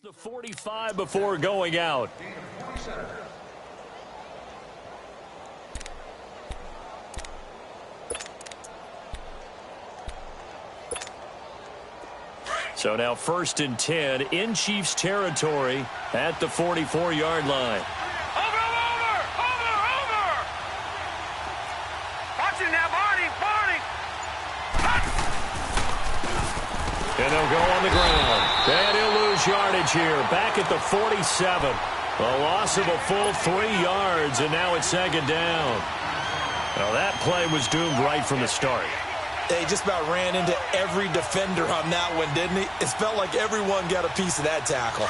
The 45 before going out. So now 1st and 10 in Chiefs territory at the 44-yard line. Over! Watch it now, Barney! And they'll go on the ground. And he'll lose yardage here. Back at the 47. A loss of a full 3 yards, and now it's 2nd down. Well, that play was doomed right from the start. He just about ran into every defender on that one, didn't he? It felt like everyone got a piece of that tackle.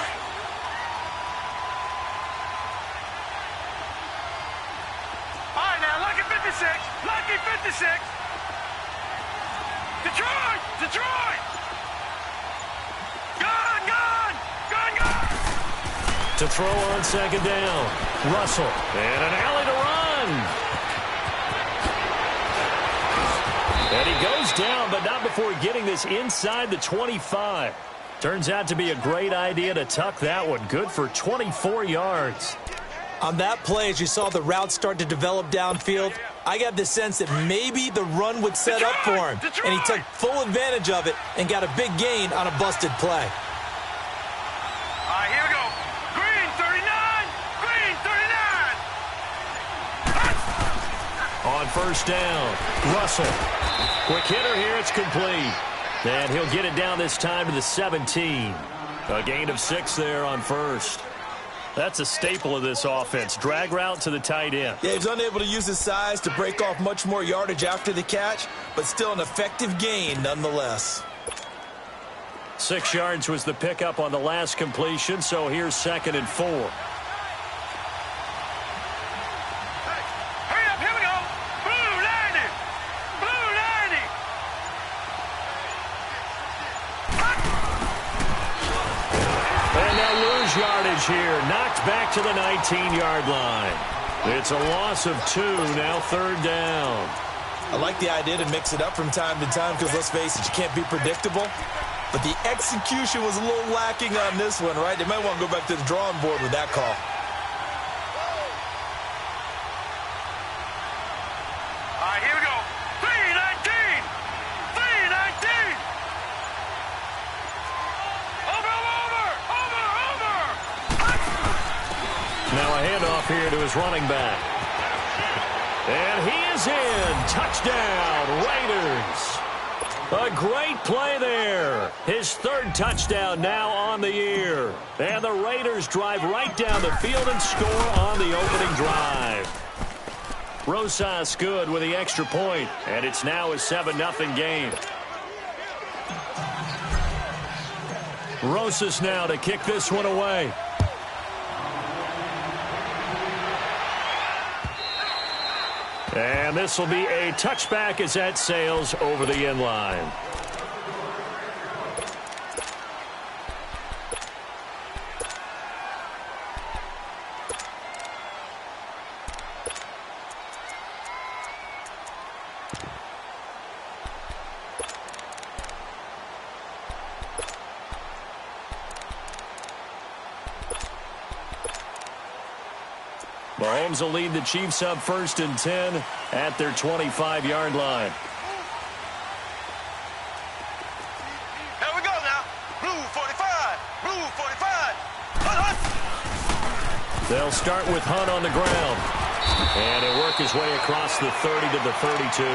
All right, now, lucky 56. Lucky 56. Detroit! To throw on 2nd down. Russell. And an alley to run. And he goes down, but not before getting this inside the 25. Turns out to be a great idea to tuck that one. Good for 24 yards. On that play, as you saw the route start to develop downfield, I got the sense that maybe the run would set up for him. And he took full advantage of it and got a big gain on a busted play. All right, here we go. Green 39. On 1st down, Russell. Quick hitter here, it's complete. And he'll get it down this time to the 17. A gain of 6 there on 1st. That's a staple of this offense. Drag route to the tight end. Yeah, he's unable to use his size to break off much more yardage after the catch, but still an effective gain nonetheless. 6 yards was the pickup on the last completion, so here's 2nd and 4. Hurry up, here we go. Blue 90. And they'll lose yardage here. Knocked back to the 19-yard line. It's a loss of 2, now 3rd down. I like the idea to mix it up from time to time because, let's face it, you can't be predictable. But the execution was a little lacking on this one, right? They might want to go back to the drawing board with that call. All right, here we go. 319. Over. Now a handoff here to his running back. And he is in. Touchdown, Raiders. A great play there. His 3rd touchdown now on the year. And the Raiders drive right down the field and score on the opening drive. Rosas good with the extra point, and it's now a 7-0 game. Rosas now to kick this one away. And this will be a touchback as that sails over the end line. Mahomes will lead the Chiefs up 1st and 10 at their 25-yard line. Here we go now. Blue 45. Hunt. They'll start with Hunt on the ground. And he'll work his way across the 30 to the 32.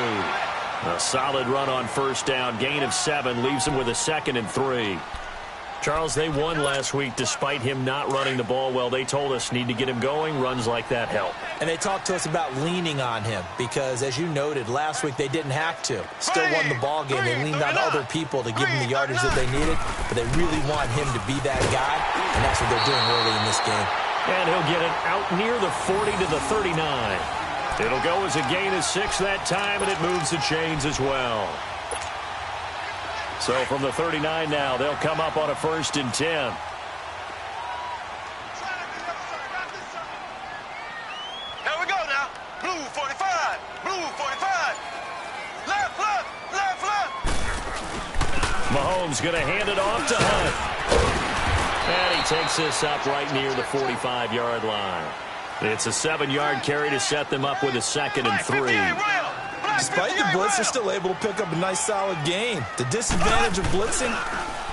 A solid run on 1st down. Gain of 7 leaves him with a 2nd and 3. Charles, they won last week despite him not running the ball well. They told us need to get him going. Runs like that help. And they talked to us about leaning on him because, as you noted, last week they didn't have to. Still won the ball game. They leaned on other people to give them the yardage that they needed, but they really want him to be that guy, and that's what they're doing early in this game. And he'll get it out near the 40 to the 39. It'll go as a gain of 6 that time, and it moves the chains as well. So from the 39 now, they'll come up on a 1st and 10. Here we go now. Blue 45. Left. Mahomes going to hand it off to Hunt. And he takes this up right near the 45-yard line. It's a 7-yard carry to set them up with a 2nd and 3. Despite the blitz, they're still able to pick up a nice, solid gain. The disadvantage of blitzing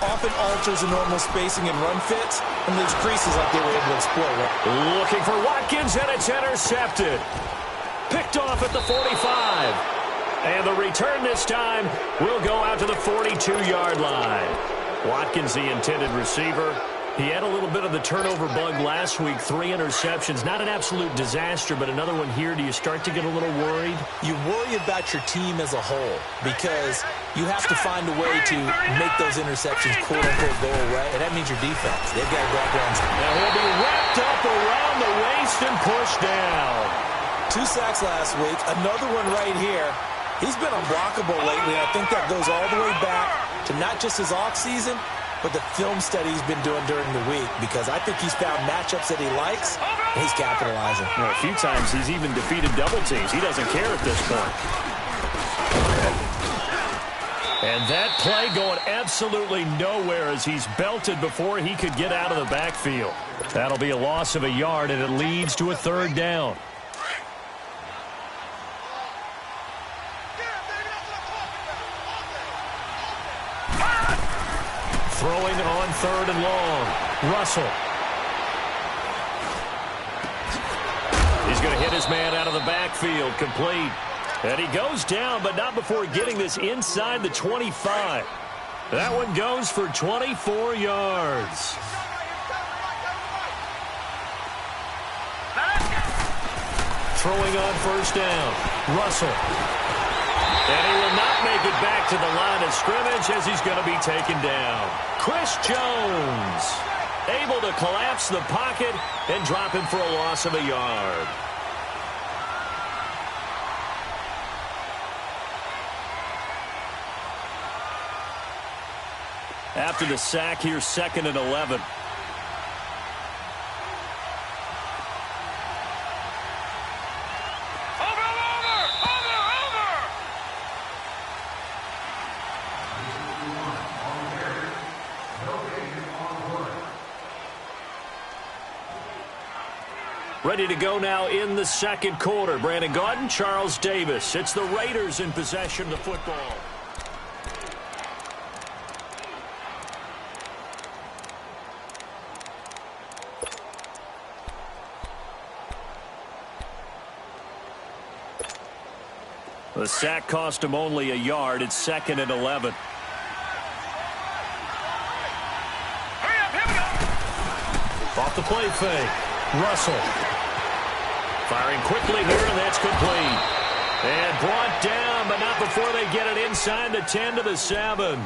often alters the normal spacing and run fits and leaves creases like they were able to exploit. Looking for Watkins, and it's intercepted. Picked off at the 45. And the return this time will go out to the 42-yard line. Watkins, the intended receiver. He had a little bit of the turnover bug last week, 3 interceptions. Not an absolute disaster, but another one here. Do you start to get a little worried? You worry about your team as a whole because you have to find a way to make those interceptions quote-unquote go away, and that means your defense. They've got to go out there and... Now he'll be wrapped up around the waist and pushed down. 2 sacks last week, another one right here. He's been unblockable lately, and I think that goes all the way back to not just his off-season, but the film study he's been doing during the week, because I think he's found matchups that he likes, and he's capitalizing. Well, a few times he's even defeated double teams. He doesn't care at this point. And that play going absolutely nowhere as he's belted before he could get out of the backfield. That'll be a loss of a yard, and it leads to a 3rd down. Throwing on 3rd and long. Russell. He's going to hit his man out of the backfield. Complete. And he goes down, but not before getting this inside the 25. That one goes for 24 yards. Throwing on 1st down. Russell. And he will not make it back to the line of scrimmage as he's going to be taken down. Chris Jones able to collapse the pocket and drop him for a loss of a yard. After the sack, here's 2nd and 11. Ready to go now in the 2nd quarter. Brandon Gaudin, Charles Davis. It's the Raiders in possession of the football. The sack cost him only a yard. It's 2nd and 11. Off the play fake. Russell. Firing quickly here, and that's complete. And brought down, but not before they get it inside the 10 to the 7.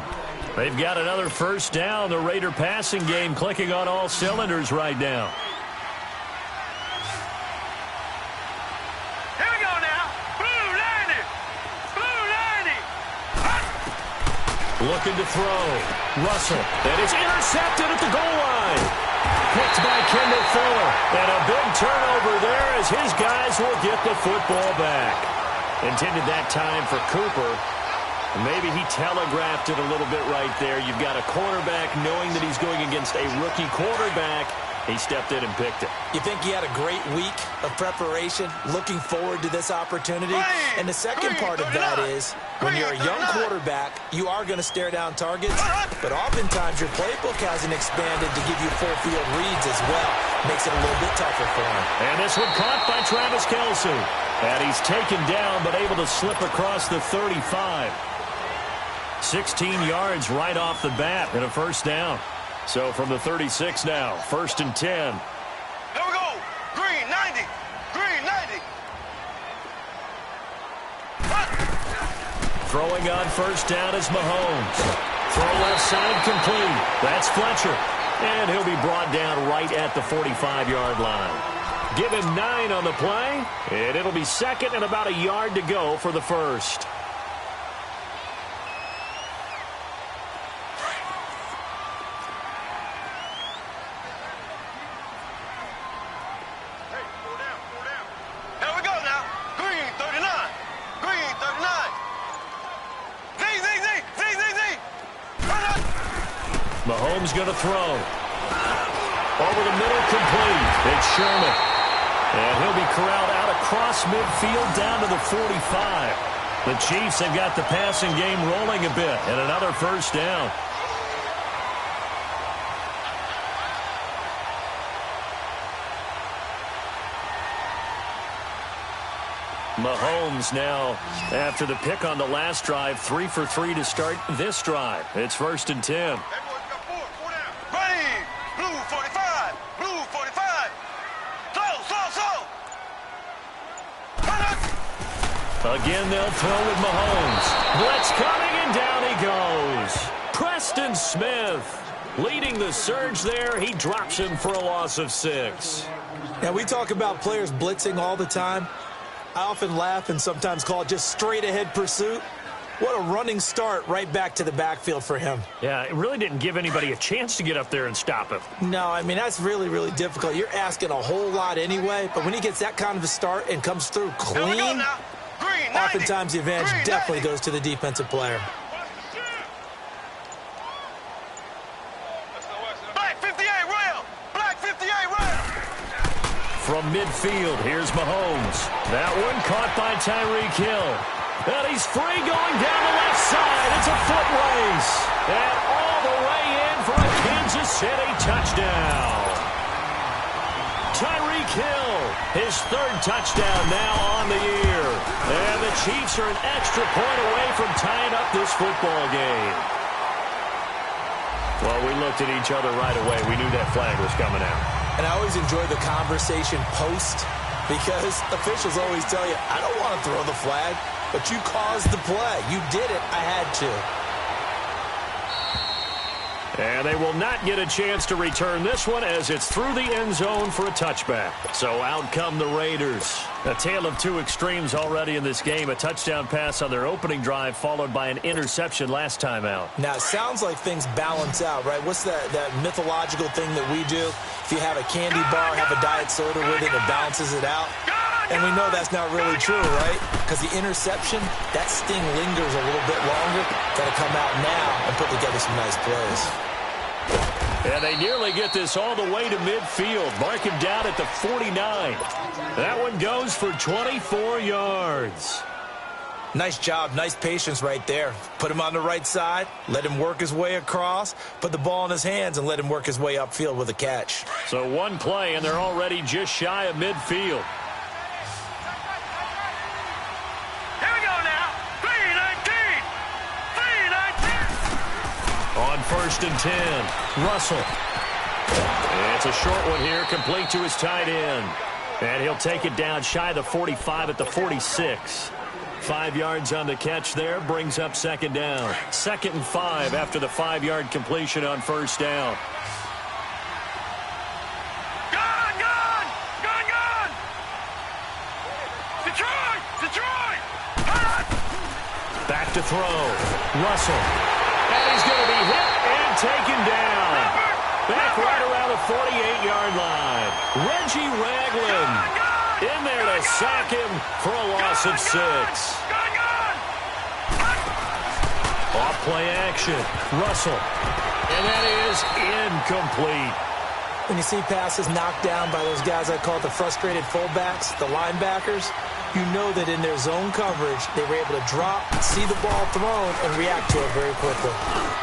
They've got another 1st down. The Raider passing game clicking on all cylinders right now. Here we go now. Blue 90. Blue 90. Looking to throw. Russell. And it's intercepted at the goal line. Picked by Kendall Fuller. And a big turnover there as his guys will get the football back. Intended that time for Cooper. Maybe he telegraphed it a little bit right there. You've got a quarterback knowing that he's going against a rookie quarterback. He stepped in and picked it. You think he had a great week of preparation, looking forward to this opportunity? And the second part of that is, when you're a young quarterback, you are going to stare down targets, but oftentimes your playbook hasn't expanded to give you full field reads as well. Makes it a little bit tougher for him. And this one caught by Travis Kelce. And he's taken down, but able to slip across the 35. 16 yards right off the bat and a 1st down. So from the 36 now, 1st and 10. There we go. Green 90. Green 90. Throwing on 1st down is Mahomes. Throw left side complete. That's Fletcher. And he'll be brought down right at the 45-yard line. Give him 9 on the play, and it'll be 2nd and about a yard to go for the 1st. Mahomes going to throw. Over the middle, complete. It's Sherman. And he'll be corralled out across midfield down to the 45. The Chiefs have got the passing game rolling a bit, and another first down. Mahomes now, after the pick on the last drive, 3 for 3 to start this drive. It's 1st and 10. Blue 45. Blue 45. Slow. Again, they'll throw with Mahomes. Blitz coming, and down he goes. Preston Smith leading the surge there. He drops him for a loss of 6. Now, we talk about players blitzing all the time. I often laugh and sometimes call it just straight-ahead pursuit. What a running start right back to the backfield for him. Yeah, it really didn't give anybody a chance to get up there and stop him. No, I mean, that's really, really difficult. You're asking a whole lot anyway, but when he gets that kind of a start and comes through clean, oftentimes the advantage definitely goes to the defensive player. Black 58 rail. Black 58 rail. From midfield, here's Mahomes. That one caught by Tyreek Hill. And he's free going down the left side. It's a foot race. And all the way in for a Kansas City touchdown. Tyreek Hill, his 3rd touchdown now on the year. And the Chiefs are an extra point away from tying up this football game. Well, we looked at each other right away. We knew that flag was coming out. And I always enjoy the conversation post because officials always tell you, I don't want to throw the flag, but you caused the play. You did it. I had to. And they will not get a chance to return this one as it's through the end zone for a touchback. So out come the Raiders. A tale of two extremes already in this game. A touchdown pass on their opening drive followed by an interception last time out. Now, it sounds like things balance out, right? What's that mythological thing that we do? If you have a candy bar, have a diet soda with it, it balances it out. And we know that's not really true, right? Because the interception, that sting lingers a little bit longer. Got to come out now and put together some nice plays. And they nearly get this all the way to midfield. Mark him down at the 49. That one goes for 24 yards. Nice job, nice patience right there. Put him on the right side, let him work his way across, put the ball in his hands, and let him work his way upfield with a catch. So one play, and they're already just shy of midfield. Here we go now. 3-19. 3-19. On 1st and 10, Russell. It's a short one here, complete to his tight end. And he'll take it down shy of the 45 at the 46. 5 yards on the catch there, brings up 2nd down. 2nd and 5 after the 5-yard completion on 1st down. Gone! Detroit! Back to throw. Russell. And he's going to be hit and taken down. Back right around the 48-yard line. Reggie Ragland in there to sack him for a loss of 6. Off play action. Russell. And that is incomplete. When you see passes knocked down by those guys I call the frustrated fullbacks, the linebackers, you know that in their zone coverage, they were able to drop, see the ball thrown, and react to it very quickly.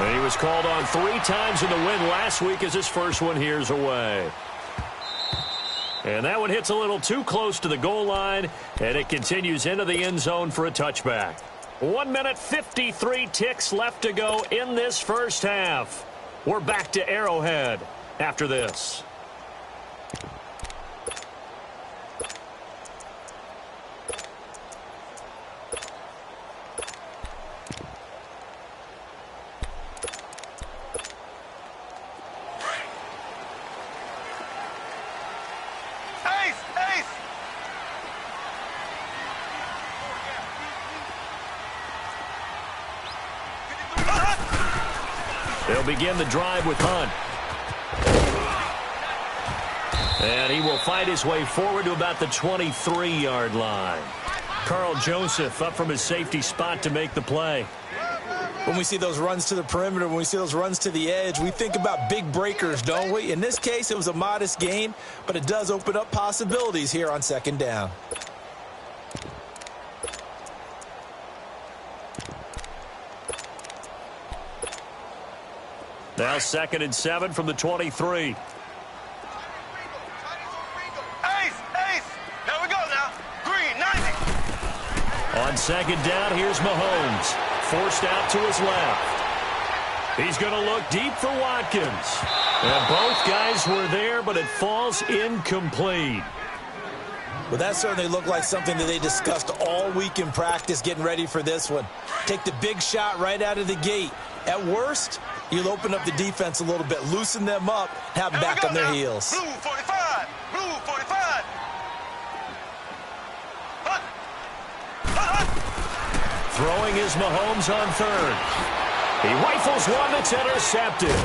And he was called on 3 times in the win last week as his first one here's away. And that one hits a little too close to the goal line, and it continues into the end zone for a touchback. 1 minute, 53 ticks left to go in this first half. We're back to Arrowhead after this. They'll begin the drive with Hunt. And he will fight his way forward to about the 23-yard line. Carl Joseph up from his safety spot to make the play. When we see those runs to the perimeter, when we see those runs to the edge, we think about big breakers, don't we? In this case, it was a modest gain, but it does open up possibilities here on second down. Now 2nd and 7 from the 23. Ace! Ace! Here we go now. Green, 90. On second down, here's Mahomes. Forced out to his left. He's going to look deep for Watkins. And both guys were there, but it falls incomplete. Well, that certainly looked like something that they discussed all week in practice getting ready for this one. Take the big shot right out of the gate. At worst, you'll open up the defense a little bit, loosen them up, have them back on their heels. Blue 45. Blue 45. Throwing is Mahomes on third. He rifles one that's intercepted.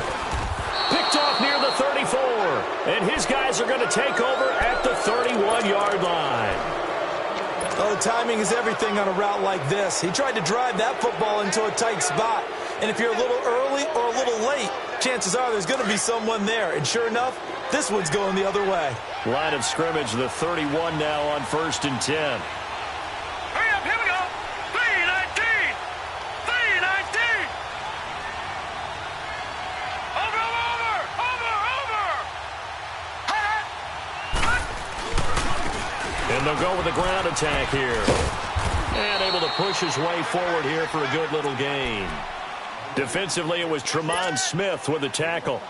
Picked off near the 34. And his guys are going to take over at the 31-yard line. Oh, timing is everything on a route like this. He tried to drive that football into a tight spot. And if you're a little early or a little late, chances are there's going to be someone there. And sure enough, this one's going the other way. Line of scrimmage, the 31 now on 1st and 10. Hurry up, here we go. 319. 319. Over. And they'll go with the ground attack here. And able to push his way forward here for a good little gain. Defensively, it was Tremont Smith with the tackle.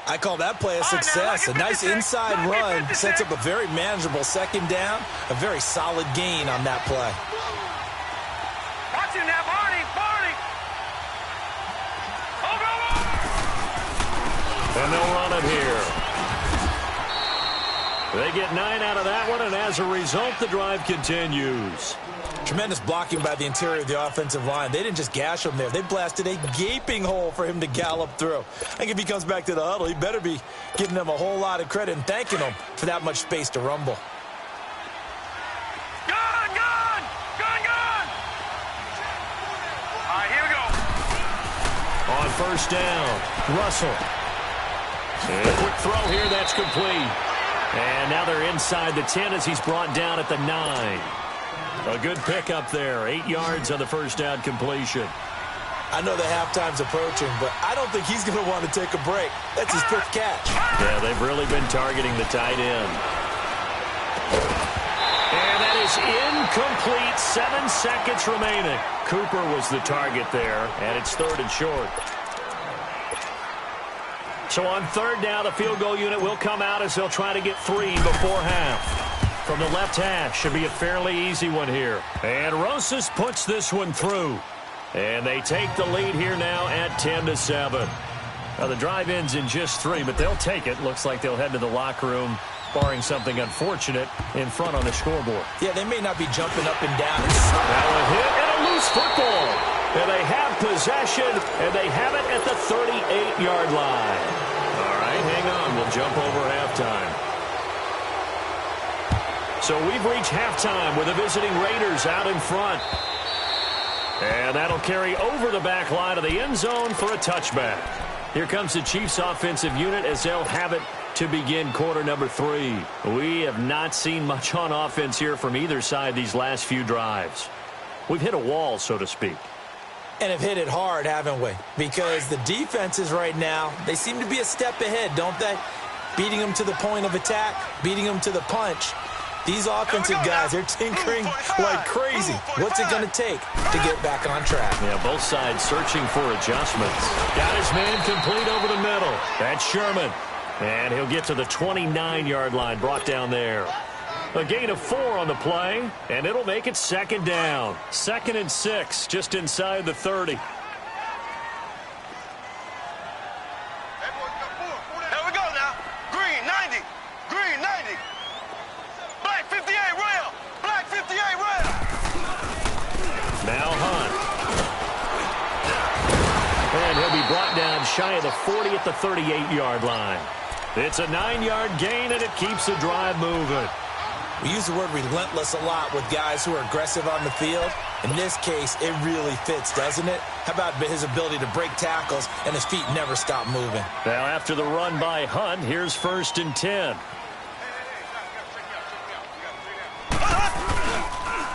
I call that play a success. A nice inside run sets up a very manageable second down. A very solid gain on that play. Watch him now, Barney. Barney. Over. And they'll run it here. They get 9 out of that one, and as a result, the drive continues. Tremendous blocking by the interior of the offensive line. They didn't just gash him there. They blasted a gaping hole for him to gallop through. I think if he comes back to the huddle, he better be giving them a whole lot of credit and thanking them for that much space to rumble. Gun, gun. Gun, gun. All right, here we go. On 1st down, Russell. And a quick throw here, that's complete. And now they're inside the 10 as he's brought down at the 9. A good pickup there. 8 yards on the 1st down completion. I know the halftime's approaching, but I don't think he's going to want to take a break. That's his 5th catch. Yeah, they've really been targeting the tight end. And that is incomplete. 7 seconds remaining. Cooper was the target there, and it's 3rd and short. So on 3rd down, the field goal unit will come out as they'll try to get 3 before half. From the left hash, should be a fairly easy one here. And Rosas puts this one through. And they take the lead here now at 10-7. Now the drive ends in just 3, but they'll take it. Looks like they'll head to the locker room, barring something unfortunate, in front on the scoreboard. Yeah, they may not be jumping up and down. Now a hit and a loose football. And they have possession, and they have it at the 38-yard line. All right, hang on. We'll jump over halftime. So we've reached halftime with the visiting Raiders out in front. And that'll carry over the back line of the end zone for a touchback. Here comes the Chiefs offensive unit as they'll have it to begin quarter number 3. We have not seen much on offense here from either side these last few drives. We've hit a wall, so to speak. And have hit it hard, haven't we? Because the defenses right now, they seem to be a step ahead, don't they? Beating them to the point of attack, beating them to the punch. These offensive guys, they're tinkering like crazy. What's it going to take to get back on track? Yeah, both sides searching for adjustments. Got his man complete over the middle. That's Sherman. And he'll get to the 29-yard line, brought down there. A gain of 4 on the play, and it'll make it 2nd down. 2nd and 6, just inside the 30. Here we go now. Green, 90. Green, 90. Black 58 rail. Black 58 rail. Now Hunt. And he'll be brought down shy of the 40 at the 38-yard line. It's a 9-yard gain, and it keeps the drive moving. We use the word relentless a lot with guys who are aggressive on the field. In this case, it really fits, doesn't it? How about his ability to break tackles and his feet never stop moving? Now, after the run by Hunt, here's 1st and 10.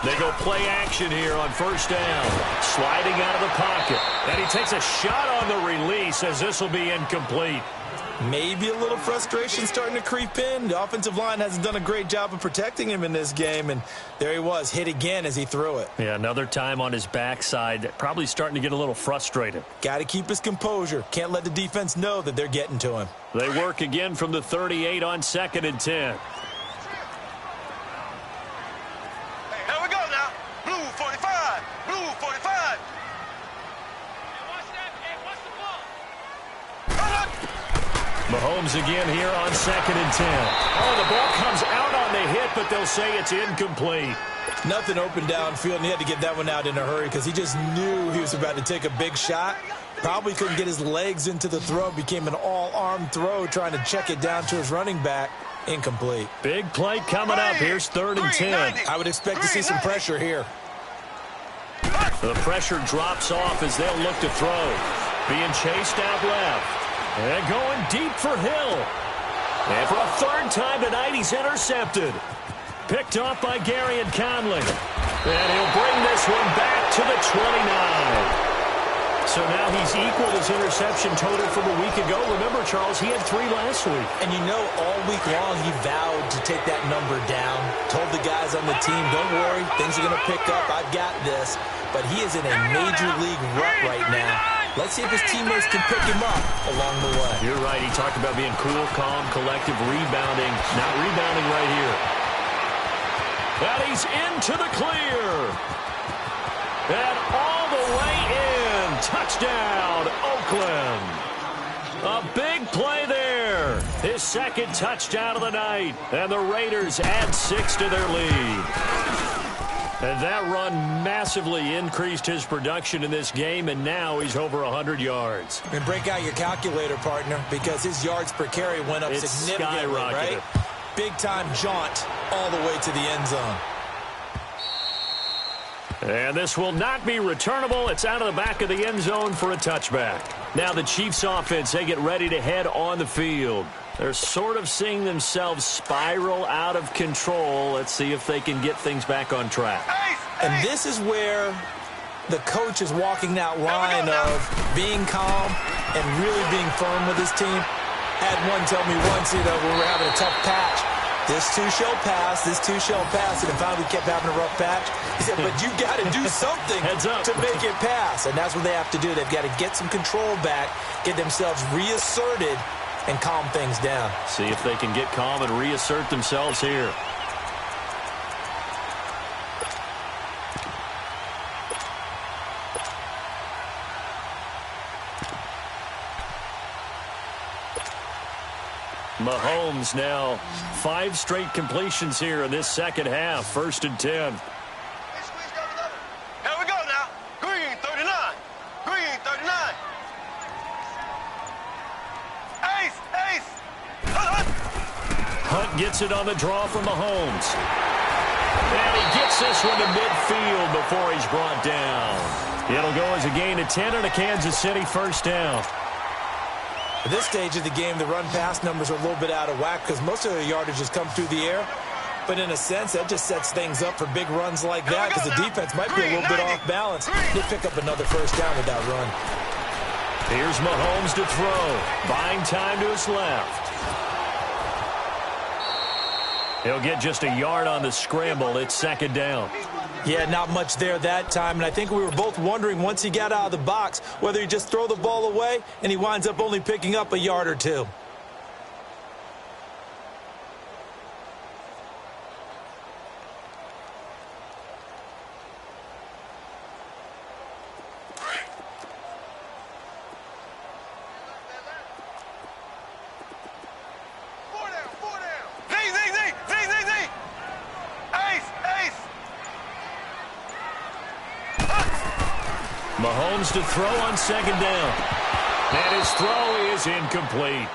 They go play action here on 1st down. Sliding out of the pocket. And he takes a shot on the release as this will be incomplete. Maybe a little frustration starting to creep in. The offensive line hasn't done a great job of protecting him in this game, and there he was, hit again as he threw it. Yeah, another time on his backside, probably starting to get a little frustrated. Got to keep his composure. Can't let the defense know that they're getting to him. They work again from the 38 on 2nd and 10. Here we go now. Blue 45. Blue 45. Mahomes again here on 2nd and 10. Oh, the ball comes out on the hit, but they'll say it's incomplete. Nothing open downfield, and he had to get that one out in a hurry because he just knew he was about to take a big shot. Probably couldn't get his legs into the throw. Became an all-arm throw trying to check it down to his running back. Incomplete. Big play coming up. Here's 3rd and 10. I would expect to see some pressure here. The pressure drops off as they'll look to throw. Being chased out left. And going deep for Hill. And for a 3rd time tonight, he's intercepted. Picked off by Gary and Conley. And he'll bring this one back to the 29. So now he's equaled his interception total from a week ago. Remember, Charles, he had 3 last week. And you know, all week long he vowed to take that number down. Told the guys on the team, don't worry, things are going to pick up. I've got this. But he is in a major league rut right now. Let's see if his teammates can pick him up along the way. You're right. He talked about being cool, calm, collective, rebounding. Not rebounding right here. And he's into the clear. And all the way in. Touchdown, Oakland. A big play there. His 2nd touchdown of the night. And the Raiders add 6 to their lead. And that run massively increased his production in this game, and now he's over 100 yards. And break out your calculator, partner, because his yards per carry went up significantly, right? Big-time jaunt all the way to the end zone. And this will not be returnable. It's out of the back of the end zone for a touchback. Now the Chiefs offense, they get ready to head on the field. They're sort of seeing themselves spiral out of control. Let's see if they can get things back on track. And this is where the coach is walking that line of being calm and really being firm with his team. Had one tell me once, when we were having a tough patch, this too shall pass, this too shall pass, and then finally we kept having a rough patch. He said, but you got to do something to make it pass, and that's what they have to do. They've got to get some control back, get themselves reasserted, and calm things down. See if they can get calm and reassert themselves here. Mahomes now 5 straight completions here in this 2nd half. 1st and 10. Here we go now. Green 39. Green 39. Ace. Hunt gets it on the draw from Mahomes. And he gets this one to midfield before he's brought down. It'll go as a gain of 10 and a Kansas City 1st down. At this stage of the game, the run-pass numbers are a little bit out of whack because most of their yardage has come through the air. But in a sense, that just sets things up for big runs like that because the defense might be a little bit off balance. They pick up another 1st down with that run. Here's Mahomes to throw. Buying time to his left. He'll get just a yard on the scramble. It's 2nd down. Yeah, not much there that time, and I think we were both wondering once he got out of the box whether he just throw the ball away, and he winds up only picking up a yard or 2. Mahomes to throw on 2nd down. And his throw is incomplete.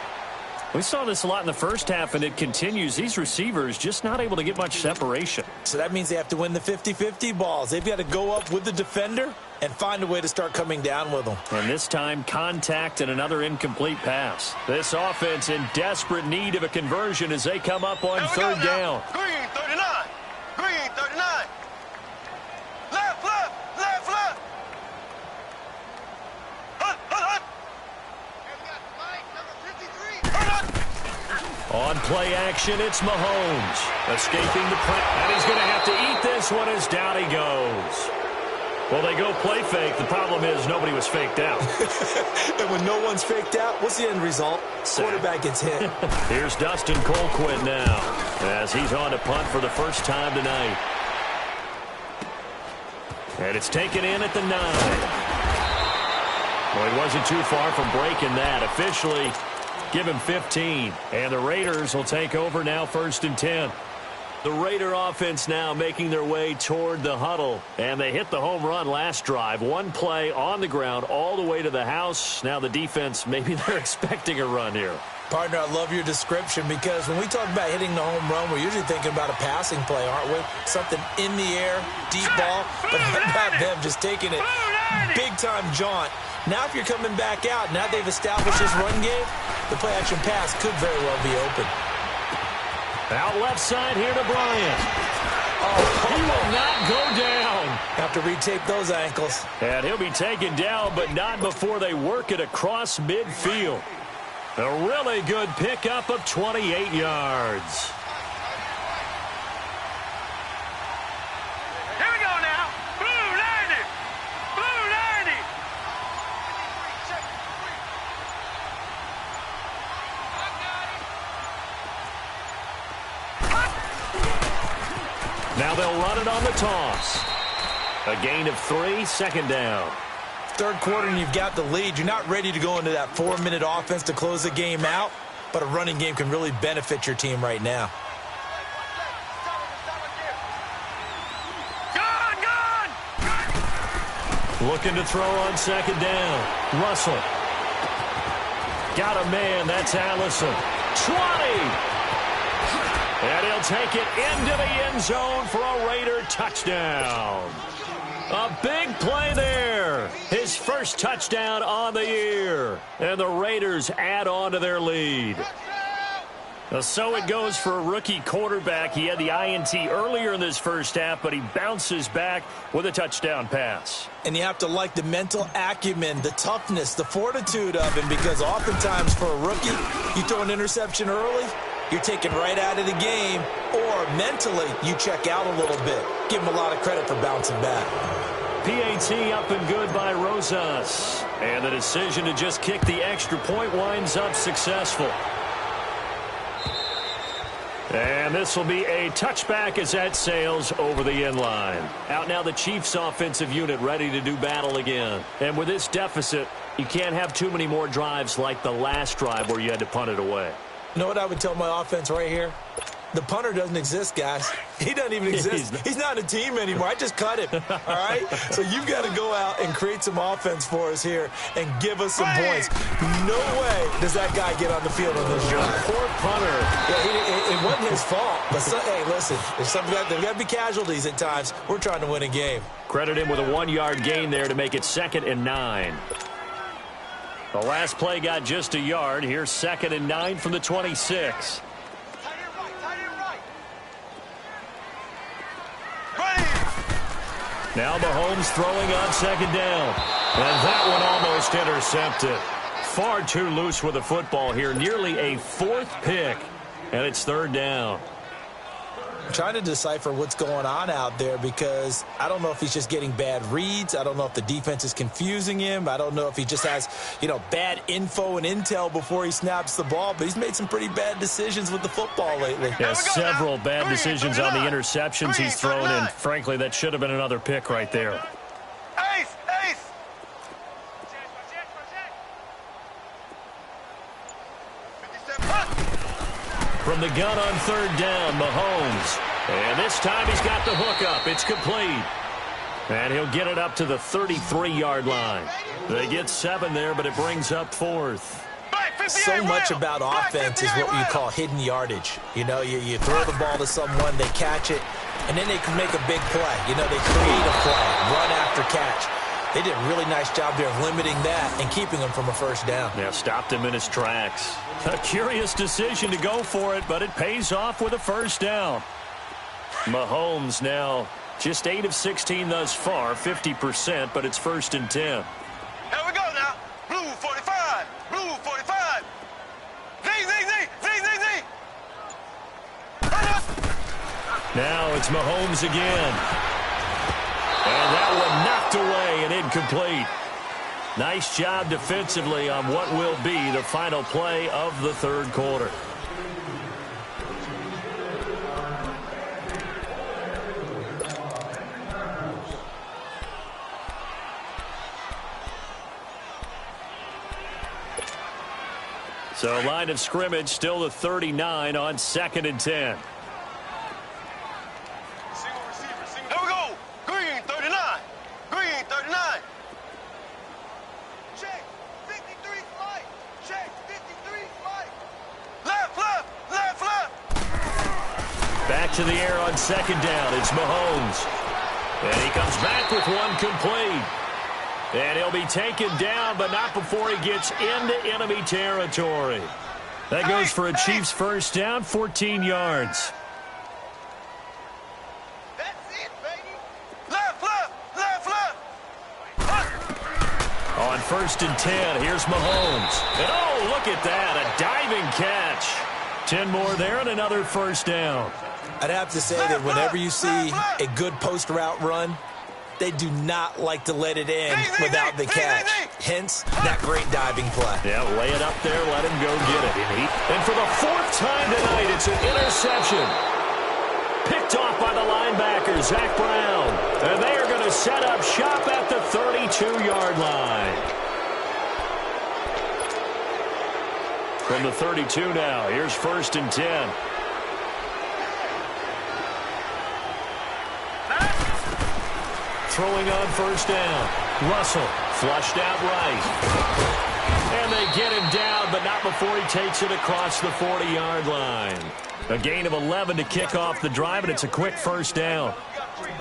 We saw this a lot in the first half, and it continues. These receivers just not able to get much separation. So that means they have to win the 50-50 balls. They've got to go up with the defender and find a way to start coming down with them. And this time, contact and another incomplete pass. This offense in desperate need of a conversion as they come up on third down. Green 39. Green 39. Left, left, left, left. Hut, hut, hut. On play action, it's Mahomes. Escaping the press. And he's going to have to eat this one as down he goes. Well, they go play fake. The problem is nobody was faked out. And when no one's faked out, what's the end result? Quarterback gets hit. Here's Dustin Colquitt now as he's on to punt for the first time tonight. And it's taken in at the 9. Well, he wasn't too far from breaking that. Officially, give him 15. And the Raiders will take over now, 1st and 10. The Raider offense now making their way toward the huddle. And they hit the home run last drive. One play on the ground all the way to the house. Now the defense, maybe they're expecting a run here. Partner, I love your description because when we talk about hitting the home run, we're usually thinking about a passing play, aren't we? Something in the air, deep ball, but how about them just taking it big-time jaunt. Now if you're coming back out, now they've established this run game, the play-action pass could very well be open. Out left side here to Bryant. Oh, he will not go down. Have to retape those ankles. And he'll be taken down, but not before they work it across midfield. A really good pickup of 28 yards. Here we go now. Blue 90. Blue 90. Now they'll run it on the toss. A gain of 3, 2nd down. Third quarter and you've got the lead. You're not ready to go into that 4-minute offense to close the game out, but a running game can really benefit your team right now. Looking to throw on 2nd down. Russell. Got a man. That's Allison. 20. And he'll take it into the end zone for a Raider touchdown. A big play there. His first touchdown on the year. And the Raiders add on to their lead. So it goes for a rookie quarterback. He had the INT earlier in this first half, but he bounces back with a touchdown pass. And you have to like the mental acumen, the toughness, the fortitude of him, because oftentimes for a rookie, you throw an interception early, you're taken right out of the game, or mentally you check out a little bit. Give him a lot of credit for bouncing back. PAT up and good by Rosas. And the decision to just kick the extra point winds up successful. And this will be a touchback as that sails over the end line. Out now the Chiefs offensive unit ready to do battle again. And with this deficit, you can't have too many more drives like the last drive where you had to punt it away. You know what I would tell my offense right here? The punter doesn't exist, guys. He doesn't even exist. He's not a team anymore. I just cut him, all right? So you've got to go out and create some offense for us here and give us some points. No way does that guy get on the field on this drive. Poor punter. Yeah, it wasn't his fault. But, hey, listen, there's got to be casualties at times. We're trying to win a game. Credit him with a 1-yard gain there to make it 2nd and 9. The last play got just a yard. Here's 2nd and 9 from the 26. Now Mahomes throwing on 2nd down. And that one almost intercepted. Far too loose with the football here. Nearly a 4th pick. And it's 3rd down. I'm trying to decipher what's going on out there because I don't know if he's just getting bad reads. I don't know if the defense is confusing him. I don't know if he just has, bad info and intel before he snaps the ball. But he's made some pretty bad decisions with the football lately. Yeah, several bad decisions on the interceptions he's thrown. And frankly, that should have been another pick right there. Ace! Ace! From the gun on 3rd down, Mahomes. And this time he's got the hook up. It's complete. And he'll get it up to the 33-yard line. They get 7 there, but it brings up 4th. Black So much about offense is what you call hidden yardage. You know, you throw the ball to someone, they catch it, and then they can make a big play. You know, they create a play, run after catch. They did a really nice job there of limiting that and keeping him from a first down. Yeah, stopped him in his tracks. A curious decision to go for it, but it pays off with a first down. Mahomes now just 8 of 16 thus far, 50%, but it's 1st and 10. Here we go now. Blue 45. Blue 45. Z. Now it's Mahomes again. And that one knocked away and incomplete. Nice job defensively on what will be the final play of the third quarter. So line of scrimmage still the 39 on 2nd and 10. Here we go. Green 39. Green 39. Check 53 flight. Check 53 flight. Left. Back to the air on 2nd down. It's Mahomes. And he comes back with one complete. And he'll be taken down, but not before he gets into enemy territory. That goes for a Chiefs first down, 14 yards. That's it, baby. Left. On 1st and 10, here's Mahomes. And oh, look at that, a diving catch. 10 more there and another first down. I'd have to say that whenever you see a good post route run, they do not like to let it end without the catch. Hence, that great diving play. Yeah, lay it up there, let him go get it. And for the 4th time tonight, it's an interception. Picked off by the linebacker, Zach Brown. And they are going to set up shop at the 32-yard line. From the 32 now, here's 1st and 10. Throwing on first down. Russell flushed out right. And they get him down, but not before he takes it across the 40-yard line. A gain of 11 to kick off the drive, and it's a quick first down.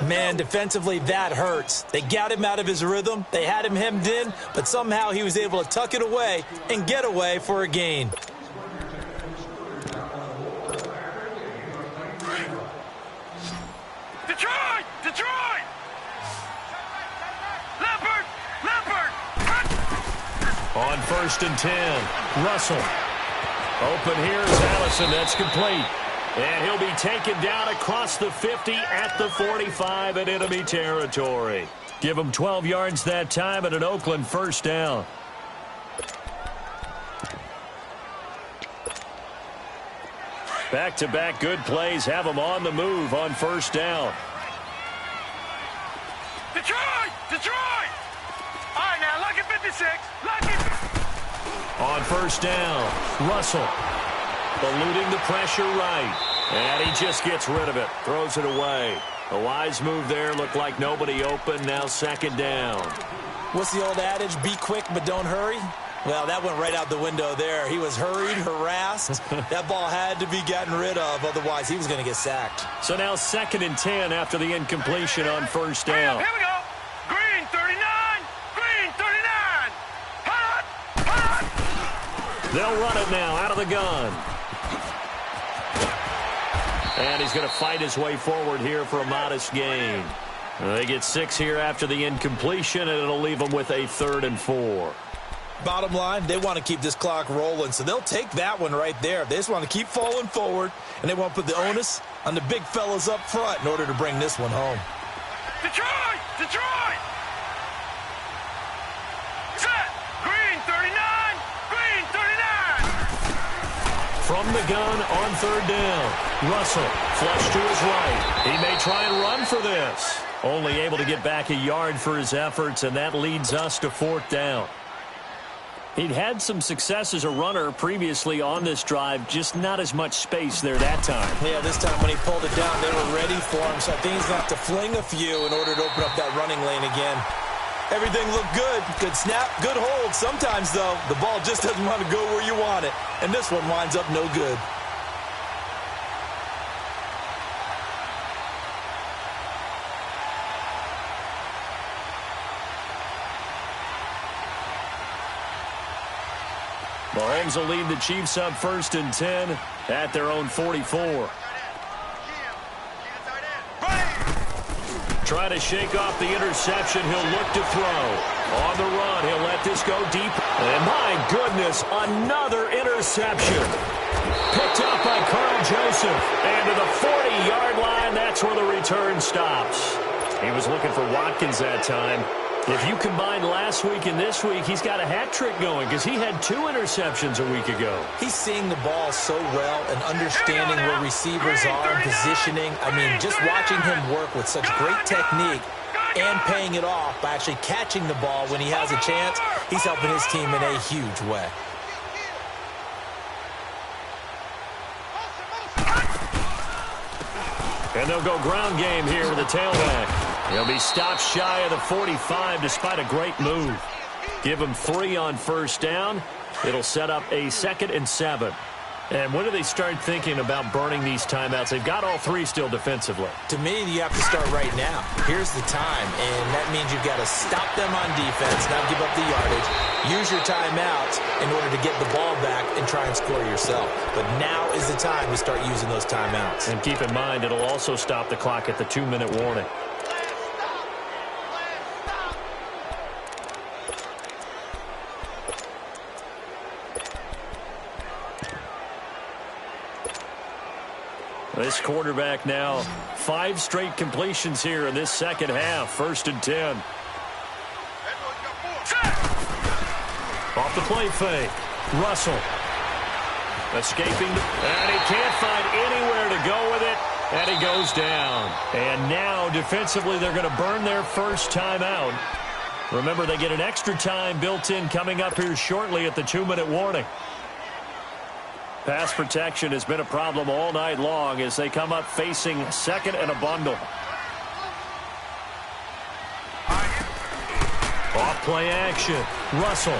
Man, defensively, that hurts. They got him out of his rhythm. They had him hemmed in, but somehow he was able to tuck it away and get away for a gain. Detroit! Leopard! On 1st and 10, Russell. Open here is Allison. That's complete. And he'll be taken down across the 50 at the 45 in enemy territory. Give him 12 yards that time and an Oakland first down. Back-to-back good plays have him on the move on first down. Detroit! All right, now, lucky 56. Lucky. On first down, Russell eluding the pressure right. And he just gets rid of it, throws it away. A wise move there, looked like nobody open, now 2nd down. What's the old adage, be quick but don't hurry? Well, that went right out the window there. He was hurried, harassed. That ball had to be gotten rid of, otherwise he was going to get sacked. So now 2nd and 10 after the incompletion on first down. Here we go. Green 39. Hot. They'll run it now out of the gun. And he's going to fight his way forward here for a modest gain. They get 6 here after the incompletion, and it'll leave them with a 3rd and 4. Bottom line, they want to keep this clock rolling, so they'll take that one right there. They just want to keep falling forward, and they want to put the onus on the big fellas up front in order to bring this one home. Detroit! Set! Green 39! From the gun on 3rd down. Russell flush to his right. He may try and run for this. Only able to get back a yard for his efforts, and that leads us to 4th down. He'd had some success as a runner previously on this drive, just not as much space there that time. Yeah, this time when he pulled it down, they were ready for him, so I think he's going to have to fling a few in order to open up that running lane again. Everything looked good. Good snap, good hold. Sometimes, though, the ball just doesn't want to go where you want it. And this one winds up no good. Mahomes will lead the Chiefs up 1st and 10 at their own 44. Try to shake off the interception. He'll look to throw. On the run, he'll let this go deep. And my goodness, another interception. Picked up by Carl Joseph. And to the 40-yard line, that's where the return stops. He was looking for Watkins that time. If you combine last week and this week, he's got a hat trick going because he had 2 interceptions a week ago. He's seeing the ball so well and understanding where receivers are and positioning. I mean, just watching him work with such great technique and paying it off by actually catching the ball when he has a chance, he's helping his team in a huge way. And they'll go ground game here with the tailback. He'll be stopped shy of the 45 despite a great move. Give him 3 on 1st down. It'll set up a 2nd and 7. And when do they start thinking about burning these timeouts? They've got all 3 still defensively. To me, you have to start right now. Here's the time, and that means you've got to stop them on defense, not give up the yardage. Use your timeouts in order to get the ball back and try and score yourself. But now is the time to start using those timeouts. And keep in mind, it'll also stop the clock at the 2-minute warning. This quarterback now 5 straight completions here in this second half. 1st and 10. Off the play fake. Russell. Escaping. And he can't find anywhere to go with it. And he goes down. And now defensively they're going to burn their first timeout. Remember, they get an extra time built in coming up here shortly at the 2-minute warning. Pass protection has been a problem all night long as they come up facing 2nd and a bundle. Off play action. Russell.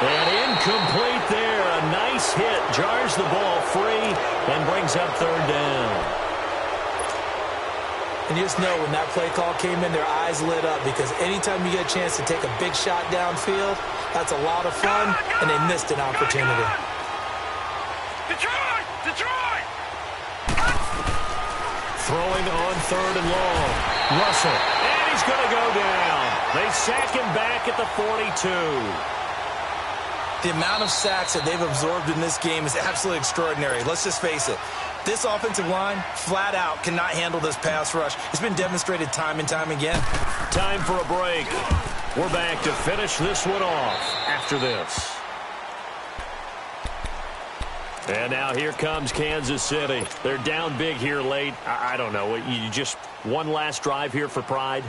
And incomplete there. A nice hit. Jars the ball free and brings up 3rd down. And you just know when that play call came in, their eyes lit up because anytime you get a chance to take a big shot downfield, that's a lot of fun, and they missed an opportunity. Detroit! Throwing on 3rd and long. Russell. And he's going to go down. They sack him back at the 42. The amount of sacks that they've absorbed in this game is absolutely extraordinary. Let's just face it. This offensive line, flat out, cannot handle this pass rush. It's been demonstrated time and time again. Time for a break. We're back to finish this one off after this. And now here comes Kansas City. They're down big here late. I don't know. You just one last drive here for pride?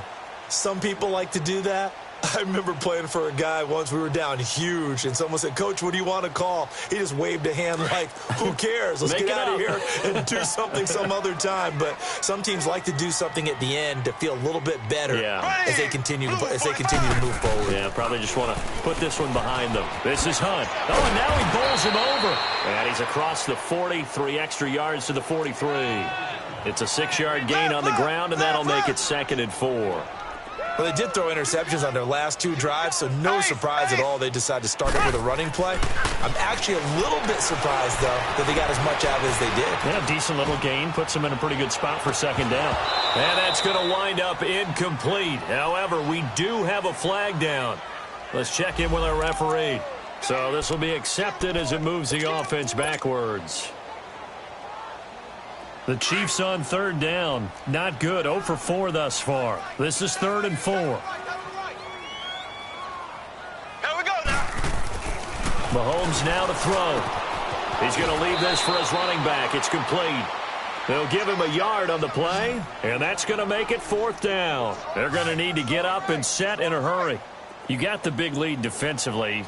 Some people like to do that. I remember playing for a guy once. We were down huge, and someone said, "Coach, what do you want to call?" He just waved a hand like, who cares? Let's get out of here and do something some other time. But some teams like to do something at the end to feel a little bit better as they continue to move forward. Yeah, probably just want to put this one behind them. This is Hunt. Oh, and now he bowls him over. And he's across the 40, 3 extra yards to the 43. It's a 6-yard gain on the ground, and that'll make it 2nd and 4. Well, they did throw interceptions on their last 2 drives, so no surprise at all they decided to start it with a running play. I'm actually a little bit surprised, though, that they got as much out of it as they did. Yeah, decent little gain. Puts them in a pretty good spot for 2nd down. And that's going to wind up incomplete. However, we do have a flag down. Let's check in with our referee. So this will be accepted as it moves the offense backwards. The Chiefs on 3rd down. Not good. 0 for 4 thus far. This is 3rd and 4. Here we go now. Mahomes now to throw. He's going to leave this for his running back. It's complete. They'll give him a yard on the play, and that's going to make it 4th down. They're going to need to get up and set in a hurry. You got the big lead defensively.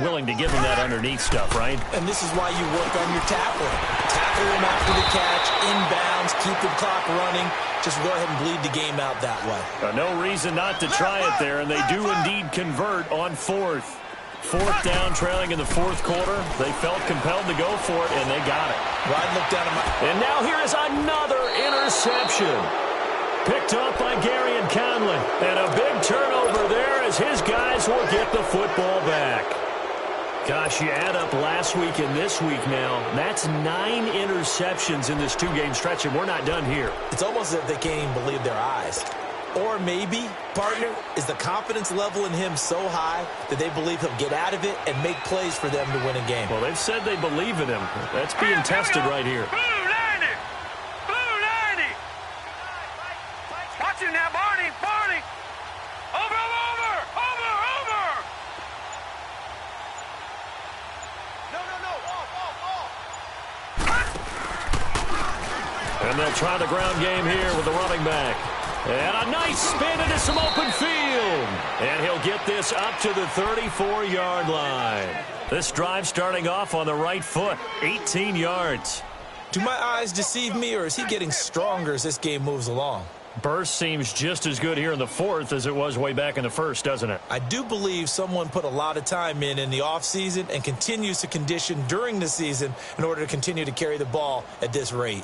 Willing to give him that underneath stuff, right? And this is why you work on your tackling. Tackle him after the catch, inbounds, keep the clock running. just go ahead and bleed the game out that way. No reason not to try it there, and they do indeed convert on fourth. Fourth down, trailing in the fourth quarter. They felt compelled to go for it, and they got it. Ryan looked down at my... And now here is another interception. Picked up by Gary and Conley. And a big turnover there as his guys will get the football back. Gosh, you add up last week and this week now. That's 9 interceptions in this 2-game stretch, and we're not done here. It's almost as if they can't even believe their eyes. Or maybe, partner, is the confidence level in him so high that they believe he'll get out of it and make plays for them to win a game. Well, they've said they believe in him. That's being tested right here. Blue 90! Blue 90! Watch it now, Barney! Barney! Over, over, over! Over, over! No, no, no! Off, off, off! And they'll try the ground game here with the running back. And a nice spin into some open field. And he'll get this up to the 34-yard line. This drive starting off on the right foot, 18 yards. Do my eyes deceive me, or is he getting stronger as this game moves along? Burst seems just as good here in the fourth as it was way back in the first, doesn't it? I do believe someone put a lot of time in the offseason and continues to condition during the season in order to continue to carry the ball at this rate.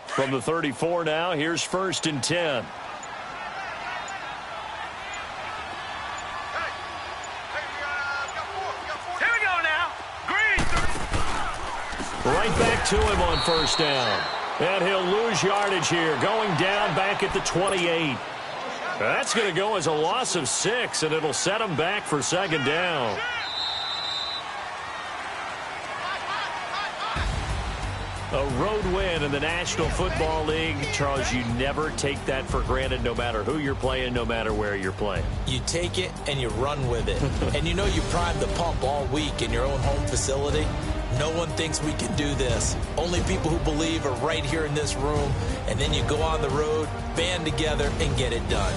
From the 34 now, here's 1st and 10. Here we go now. Green. Right back to him on 1st down. And he'll lose yardage here, going down back at the 28. That's going to go as a loss of 6, and it'll set him back for 2nd down. A road win in the National Football League. Charles, you never take that for granted, no matter who you're playing, no matter where you're playing. You take it and you run with it. And you know you primed the pump all week in your own home facility. No one thinks we can do this. Only people who believe are right here in this room. And then you go on the road, band together, and get it done.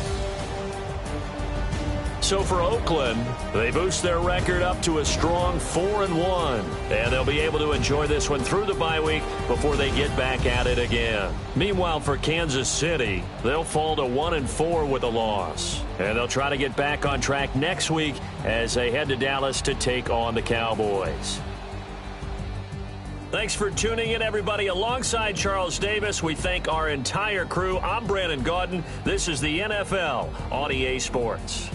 So for Oakland, they boost their record up to a strong 4-1. And they'll be able to enjoy this one through the bye week before they get back at it again. Meanwhile, for Kansas City, they'll fall to 1-4 with a loss. And they'll try to get back on track next week as they head to Dallas to take on the Cowboys. Thanks for tuning in, everybody. Alongside Charles Davis, we thank our entire crew. I'm Brandon Gaudin. This is the NFL on EA Sports.